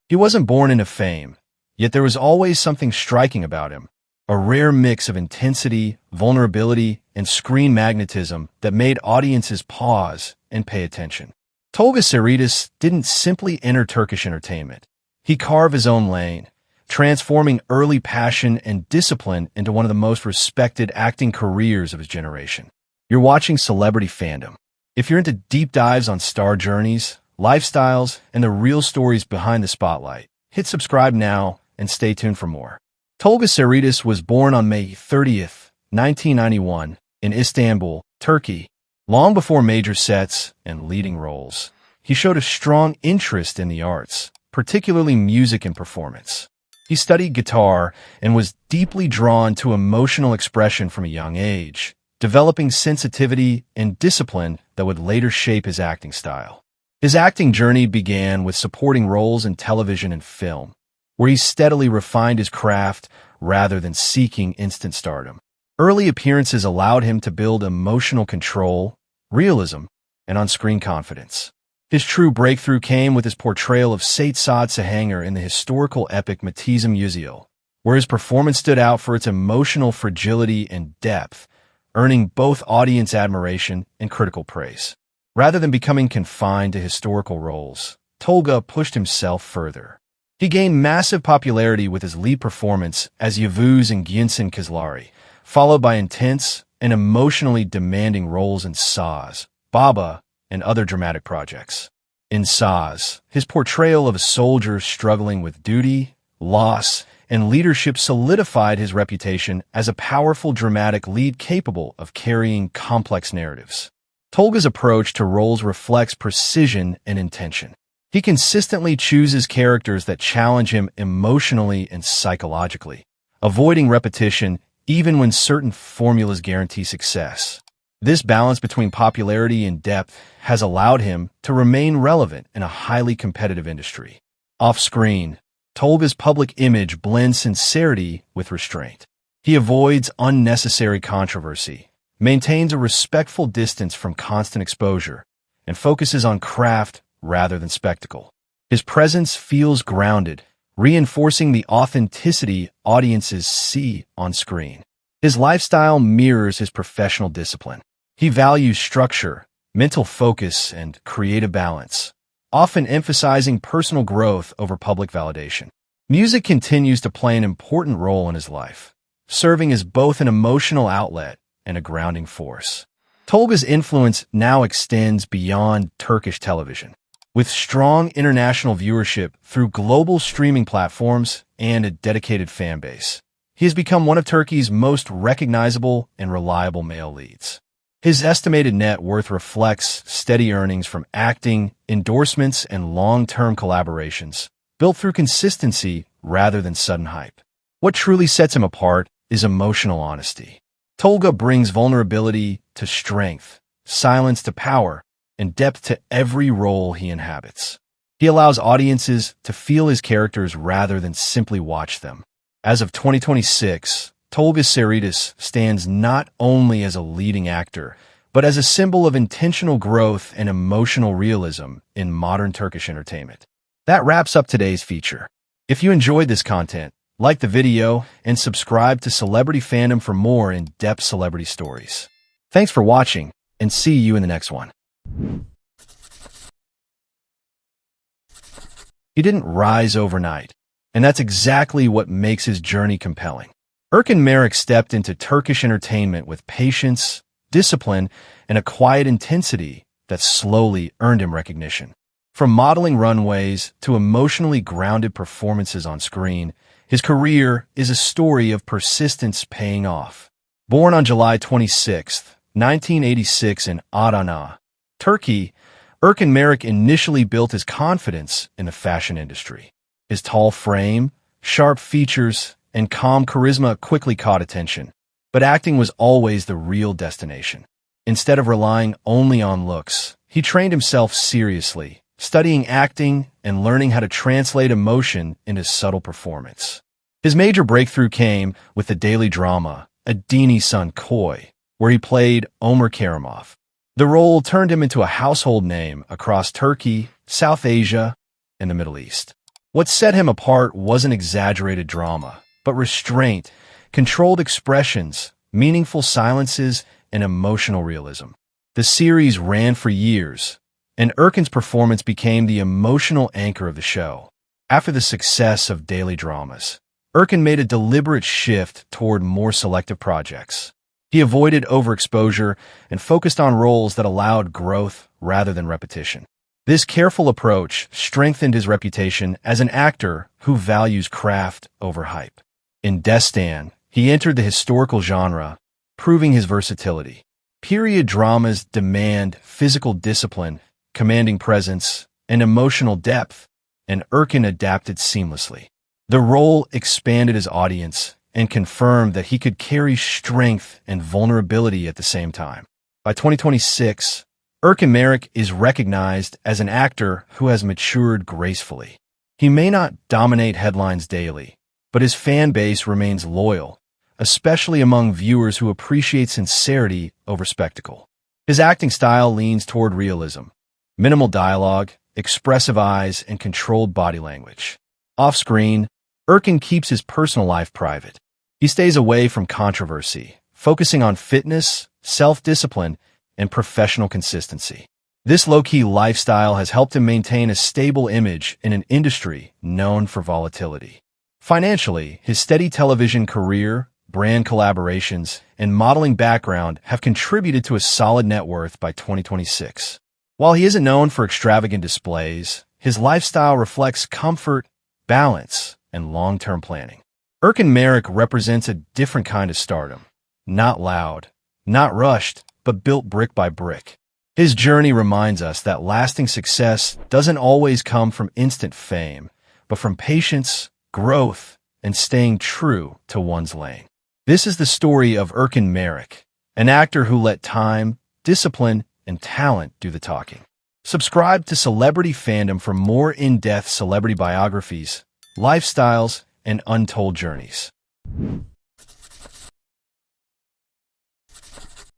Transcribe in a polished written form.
He wasn't born into fame, yet there was always something striking about him, a rare mix of intensity, vulnerability, and screen magnetism that made audiences pause and pay attention. Tolga Sarıtaş didn't simply enter Turkish entertainment. He carved his own lane, transforming early passion and discipline into one of the most respected acting careers of his generation. You're watching Celebrity Fandom. If you're into deep dives on star journeys, lifestyles, and the real stories behind the spotlight, hit subscribe now and stay tuned for more. Tolga Sarıtaş was born on May 30th, 1991, in Istanbul, Turkey. Long before major sets and leading roles, he showed a strong interest in the arts, particularly music and performance. He studied guitar and was deeply drawn to emotional expression from a young age, developing sensitivity and discipline that would later shape his acting style. His acting journey began with supporting roles in television and film, where he steadily refined his craft rather than seeking instant stardom. Early appearances allowed him to build emotional control, realism, and on-screen confidence. His true breakthrough came with his portrayal of Saad Sahanger in the historical epic Matizim Yüzyıl, where his performance stood out for its emotional fragility and depth, earning both audience admiration and critical praise. Rather than becoming confined to historical roles, Tolga pushed himself further. He gained massive popularity with his lead performance as Yavuz in Günsin Kızları, followed by intense and emotionally demanding roles in Söz, Baba, and other dramatic projects. In Söz, his portrayal of a soldier struggling with duty, loss, and leadership solidified his reputation as a powerful dramatic lead capable of carrying complex narratives. Tolga's approach to roles reflects precision and intention. He consistently chooses characters that challenge him emotionally and psychologically, avoiding repetition even when certain formulas guarantee success. This balance between popularity and depth has allowed him to remain relevant in a highly competitive industry. Off-screen, Tolga's public image blends sincerity with restraint. He avoids unnecessary controversy, maintains a respectful distance from constant exposure, and focuses on craft rather than spectacle. His presence feels grounded, reinforcing the authenticity audiences see on screen. His lifestyle mirrors his professional discipline. He values structure, mental focus, and creative balance, often emphasizing personal growth over public validation. Music continues to play an important role in his life, serving as both an emotional outlet and a grounding force. Tolga's influence now extends beyond Turkish television. With strong international viewership through global streaming platforms and a dedicated fan base, he has become one of Turkey's most recognizable and reliable male leads. His estimated net worth reflects steady earnings from acting, endorsements, and long-term collaborations, built through consistency rather than sudden hype. What truly sets him apart is emotional honesty. Tolga brings vulnerability to strength, silence to power, and depth to every role he inhabits. He allows audiences to feel his characters rather than simply watch them. As of 2026, Tolga Sarıtaş stands not only as a leading actor, but as a symbol of intentional growth and emotional realism in modern Turkish entertainment. That wraps up today's feature. If you enjoyed this content, like the video and subscribe to Celebrity Fandom for more in-depth celebrity stories. Thanks for watching, and see you in the next one. He didn't rise overnight, and that's exactly what makes his journey compelling. Erkan Meriç stepped into Turkish entertainment with patience, discipline, and a quiet intensity that slowly earned him recognition. From modeling runways to emotionally grounded performances on screen, his career is a story of persistence paying off. Born on July 26, 1986 in Adana, Turkey, Erkan Meriç initially built his confidence in the fashion industry. His tall frame, sharp features, and calm charisma quickly caught attention, but acting was always the real destination. Instead of relying only on looks, he trained himself seriously, studying acting and learning how to translate emotion into subtle performance. His major breakthrough came with the daily drama, Adını Sen Koy, where he played Ömer Karimov. The role turned him into a household name across Turkey, South Asia, and the Middle East. What set him apart wasn't exaggerated drama, but restraint, controlled expressions, meaningful silences, and emotional realism. The series ran for years, and Erkan's performance became the emotional anchor of the show. After the success of daily dramas, Erkan made a deliberate shift toward more selective projects. He avoided overexposure and focused on roles that allowed growth rather than repetition. This careful approach strengthened his reputation as an actor who values craft over hype. In Destan, he entered the historical genre, proving his versatility. Period dramas demand physical discipline, commanding presence, and emotional depth, and Erkan adapted seamlessly. The role expanded his audience and confirmed that he could carry strength and vulnerability at the same time. By 2026, Erkan Meriç is recognized as an actor who has matured gracefully. He may not dominate headlines daily, but his fan base remains loyal, especially among viewers who appreciate sincerity over spectacle. His acting style leans toward realism, minimal dialogue, expressive eyes, and controlled body language. Off-screen, Erkan keeps his personal life private. He stays away from controversy, focusing on fitness, self-discipline, and professional consistency. This low-key lifestyle has helped him maintain a stable image in an industry known for volatility. Financially, his steady television career, brand collaborations, and modeling background have contributed to a solid net worth by 2026. While he isn't known for extravagant displays, his lifestyle reflects comfort, balance, and long-term planning. Erkan Meriç represents a different kind of stardom. Not loud, not rushed, but built brick by brick. His journey reminds us that lasting success doesn't always come from instant fame, but from patience, growth, and staying true to one's lane. This is the story of Erkan Meriç, an actor who let time, discipline, and talent do the talking. Subscribe to Celebrity Fandom for more in-depth celebrity biographies, lifestyles, and untold journeys.